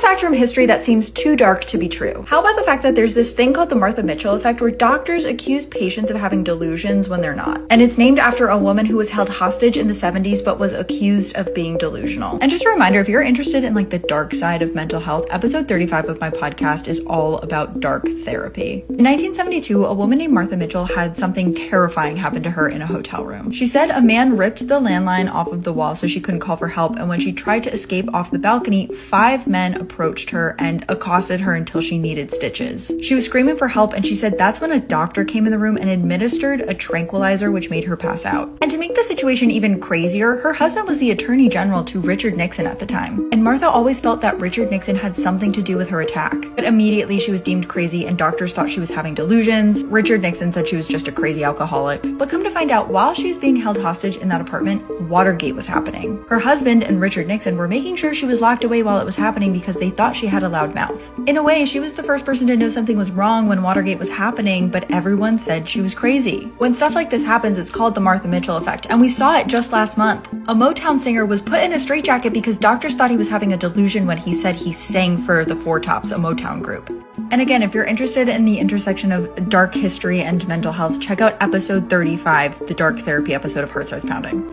fact from history that seems too dark to be true. How about the fact that there's this thing called the Martha Mitchell effect where doctors accuse patients of having delusions when they're not. And it's named after a woman who was held hostage in the 70s but was accused of being delusional. And just a reminder, if you're interested in like the dark side of mental health, episode 35 of my podcast is all about dark therapy. In 1972, a woman named Martha Mitchell had something terrifying happen to her in a hotel room. She said a man ripped the landline off of the wall so she couldn't call for help, and when she tried to escape off the balcony, 5 men approached her and accosted her until she needed stitches. She was screaming for help, and she said that's when a doctor came in the room and administered a tranquilizer which made her pass out. And to make the situation even crazier, her husband was the attorney general to Richard Nixon at the time. And Martha always felt that Richard Nixon had something to do with her attack. But immediately she was deemed crazy and doctors thought she was having delusions. Richard Nixon said she was just a crazy alcoholic. But come to find out, while she was being held hostage in that apartment, Watergate was happening. Her husband and Richard Nixon were making sure she was locked away while it was happening because they thought she had a loud mouth. In a way, she was the first person to know something was wrong when Watergate was happening, but everyone said she was crazy. When stuff like this happens, it's called the Martha Mitchell effect, and we saw it just last month. A Motown singer was put in a straitjacket because doctors thought he was having a delusion when he said he sang for the Four Tops, a Motown group. And again, if you're interested in the intersection of dark history and mental health, check out episode 35, the dark therapy episode of Heart Starts Pounding.